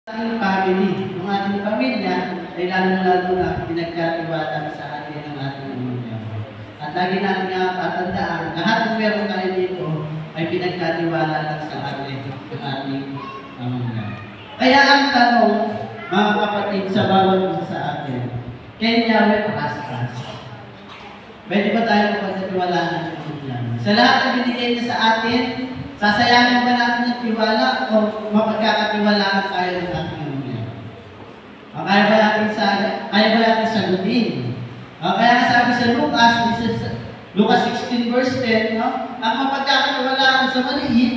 Ating family, ng ating pamilya, ay lalong-lalo na pinagkatiwala sa atin ng ating pamilya. At lagi natin nga tatandaan, lahat ng meron tayo dito ay pinagkatiwala lang sa atin ng ating pamilya. Kaya ang tanong, mga kapatid, sa bawat isa sa atin, can Yahweh trust us? Pwede ba tayo mapagkatiwalaan ng pamilya? Sa lahat ng binigay niya sa atin, sasayangin ba natin yung tiwala o mapagkakatiwalaan tayo ng ating pamilya? Kaya ba natin sagutin? Kaya sabi sa Lucas 16 verse 10, no? Ang mapagkakatiwalaan sa maliit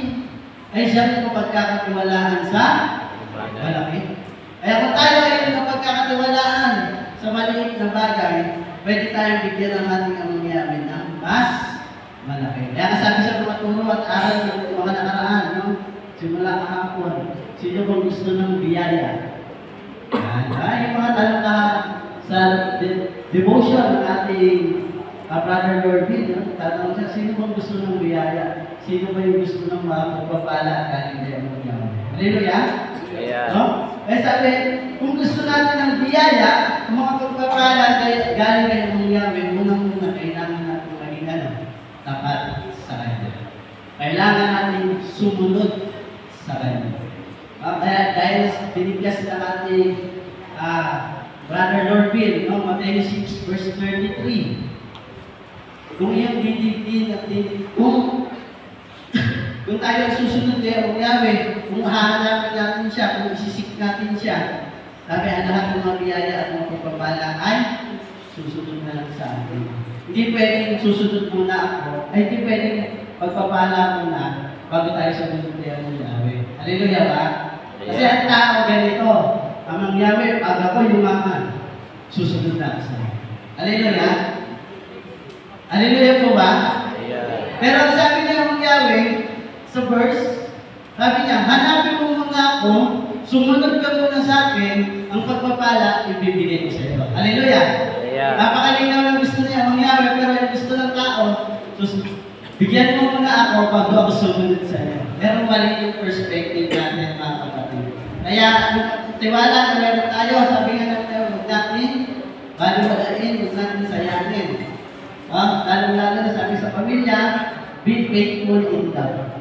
ay siyang mapagkakatiwalaan sa malaki. Kaya kung tayo ay mapagkakatiwalaan sa maliit na bagay, pwede tayong bigyan ng ating amangyamin ng mas malaki. Kaya sabi sa tumaturo at aral ng mga nakaraan, no? Simula kahapon, sino bang gusto ng biyaya? Yung mga tanong na sa devotion ng ating Brother Lordin, no? Tatanong siya, sino bang gusto ng biyaya? Sino ba yung gusto ng mga pagpapala galing kay Amangyamin? Hallelujah? Yeah. No? Eh sabi, kung gusto natin ng biyaya, ang mga pagpapala galing kay Amangyamin, unang-una kailangan natin maging tapat sa Kanya. Kailangan natin sumunod sa Kanya. Kaya dahil binigkas na ating Brother Lord Bill, no? Matthew 6 verse 33. Kung iyong didigdin at kung tayo ang susunod kay Yahweh, kung hahanapin natin siya, kung isisik natin siya, sabi ang lahat ng mga biyaya at mga pagpapala ay susunod na lang sa atin. Hindi pwedeng susunod muna ako, ay hindi pwedeng pagpapala muna bago tayo sumunod kay Yahweh. Hallelujah ba? Kasi ang tao ganito, ang Yahweh, pag ako yumaman, susunod na sa akin. Hallelujah? Hallelujah po ba? Yeah. Pero ang sabi niya ng Yahweh, sa verse, sabi niya, hanapin mo mga ako, sumunod ka muna sa akin, ang pagpapala, ibibigay ko sa iyo. Hallelujah! Yeah. Napakalinaw ng gusto niya ng Yahweh, pero yung gusto ng tao, bigyan mo muna ako bago ako sumunod sa iyo. Pero mali yung perspective natin, mga kapatid. Kaya, tiwala na meron tayo, sabi nga ng tayo, huwag natin, baliwalain, huwag natin sayangin. Lalo-lalo na sabi sa pamilya, be faithful in love.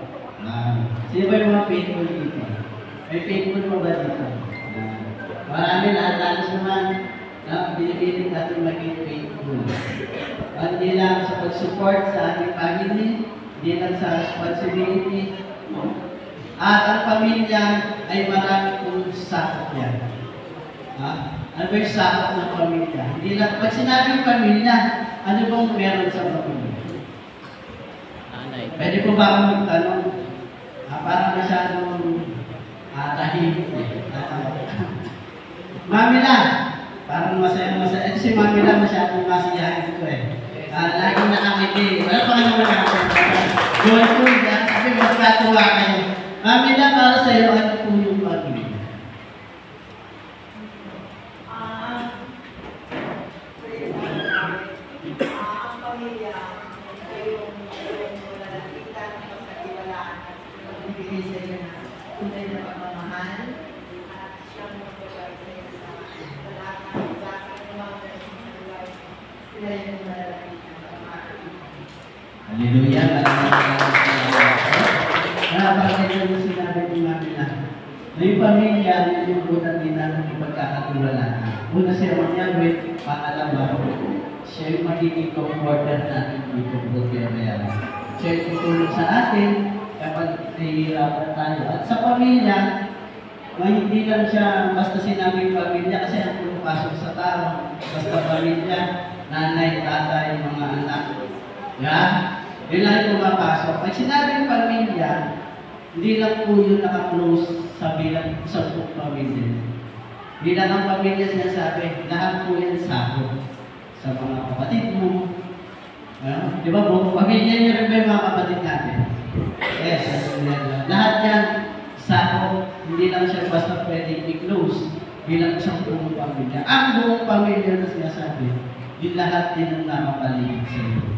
Sino ba yung mga faithful dito? May faithful mo ba dito? Marami lahat-lalos naman na pinipilit natin maging faithful. Hindi lang sa pag-support sa ating family, hindi lang sa responsibility. At ang pamilya ay marami kong sakot yan. Ano ba yung sakot ng pamilya? Hindi lang, pag sinabing pamilya, ano bang meron sa pamilya? Pwede po ba akong magtanong? Parang masyadong tahimik eh. Mami lang, parang masaya. Si Mami lang masyadong masiyahin ko eh. Lagi nakangiti. Wala pa kayo nakakita. Joyful yan. Sabi magkatuwa kayo. Mami lang, para sa iyo, ano po yung pag-ibig? Hallelujah. Napakaganda mo sinabi ni Mami na yung pamilya, yung butan din natin yung pagkakatiwalaan. Una siya Yahweh, pangalawa, siya yung magiging comforter natin dito po kaya siya yung tutulong sa atin kapag nahihirapan tayo. At sa pamilya, hindi lang siya basta sinabing pamilya kasi ang pumapasok sa tao, basta pamilya, nanay, tatay, mga anak. Yan. Yun lang yung pumapasok. Pag sinabing pamilya, hindi lang po yun nakaklose sa bilang sa buong pamilya. Hindi lang ang pamilya sinasabi, lahat po yan sakot sa mga kapatid mo. Di ba po? Pamilya niyo rin ba yung mga kapatid natin? Yes, lahat yan sakot. Hindi lang siya basta pwedeng i-close bilang isang buong pamilya. Ang buong pamilya na sinasabi, yung lahat din ang nakapaligid sa iyo.